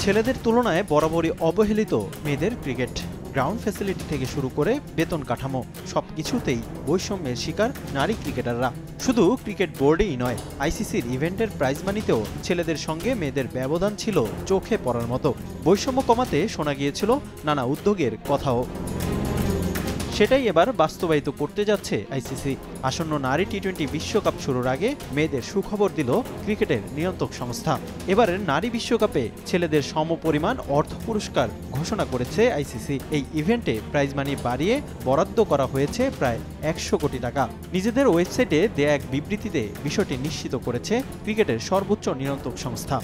ছেলেদের তুলনায় বরাবরই অবহেলিত মেয়েদের ক্রিকেট। গ্রাউন্ড ফ্যাসিলিটি থেকে শুরু করে বেতন কাঠামো সবকিছুতেই বৈষম্যের শিকার নারী ক্রিকেটাররা। শুধু ক্রিকেট বোর্ডেই নয়, আইসিসির ইভেন্টের প্রাইজ মানিতেও ছেলেদের সঙ্গে মেয়েদের ব্যবধান ছিল চোখে পড়ার মতো। বৈষম্য কমাতে শোনা গিয়েছিল নানা উদ্যোগের কথাও। সেটাই এবার বাস্তবায়িত করতে যাচ্ছে আইসিসি। আসন্ন নারী টি-20 বিশ্বকাপ শুরুর আগে মেয়েদের সুখবর দিল ক্রিকেটের নিয়ন্ত্রক সংস্থা। এবারের নারী বিশ্বকাপে ছেলেদের সমপরিমাণ অর্থ পুরস্কার ঘোষণা করেছে আইসিসি। এই ইভেন্টে প্রাইজ মানি বাড়িয়ে বরাদ্দ করা হয়েছে প্রায় 100 কোটি টাকা। নিজেদের ওয়েবসাইটে দেয়া এক বিবৃতিতে বিষয়টি নিশ্চিত করেছে ক্রিকেটের সর্বোচ্চ নিয়ন্ত্রক সংস্থা।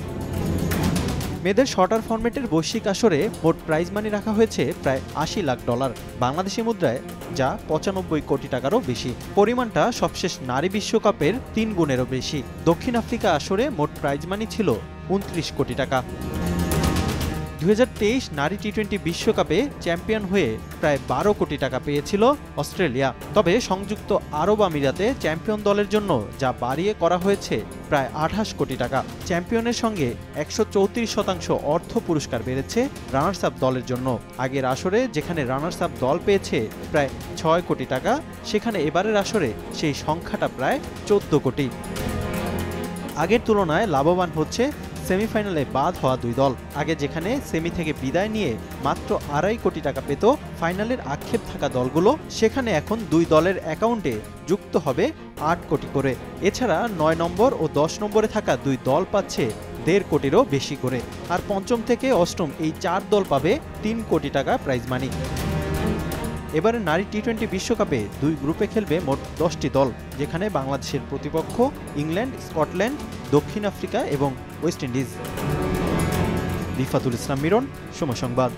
মেয়েদের শর্টার ফরম্যাটের বৈশ্বিক আসরে মোট প্রাইজ মানি রাখা হয়েছে প্রায় $80 লাখ, বাংলাদেশি মুদ্রায়, যা 95 কোটি টাকারও বেশি। পরিমাণটা সবশেষ নারী বিশ্বকাপের 3 গুণেরও বেশি। দক্ষিণ আফ্রিকা আসরে মোট প্রাইজ মানি ছিল 29 কোটি টাকা। 2023 নারী টি-20 বিশ্বকাপে চ্যাম্পিয়ন হয়ে প্রায় 12 কোটি টাকা পেয়েছিল অস্ট্রেলিয়া। তবে সংযুক্ত আরব আমিরাতে চ্যাম্পিয়ন দলের জন্য যা বাড়িয়ে করা হয়েছে প্রায় 28 কোটি টাকা। চ্যাম্পিয়নের সঙ্গে 134% অর্থ পুরস্কার বেড়েছে রানার্স আপ দলের জন্য। আগের আসরে যেখানে রানার্স আপ দল পেয়েছে প্রায় 6 কোটি টাকা, সেখানে এবারের আসরে সেই সংখ্যাটা প্রায় 14 কোটি। আগের তুলনায় লাভবান হচ্ছে সেমিফাইনালে বাদ হওয়া 2 দল। আগে যেখানে সেমি থেকে বিদায় নিয়ে মাত্র 2.5 কোটি টাকা পেত ফাইনালের আক্ষেপ থাকা দলগুলো, সেখানে এখন 2 দলের অ্যাকাউন্টে যুক্ত হবে 8 কোটি করে। এছাড়া 9 নম্বর ও 10 নম্বরে থাকা 2 দল পাচ্ছে 1.5 কোটিরও বেশি করে। আর পঞ্চম থেকে অষ্টম এই 4 দল পাবে 3 কোটি টাকা প্রাইজ মানি। এবারে নারী টি-20 বিশ্বকাপে 2 গ্রুপে খেলবে মোট 10টি দল, যেখানে বাংলাদেশের প্রতিপক্ষ ইংল্যান্ড, স্কটল্যান্ড, দক্ষিণ আফ্রিকা এবং ওয়েস্ট ইন্ডিজ। রিফাতুল ইসলাম মিরন, সময় সংবাদ।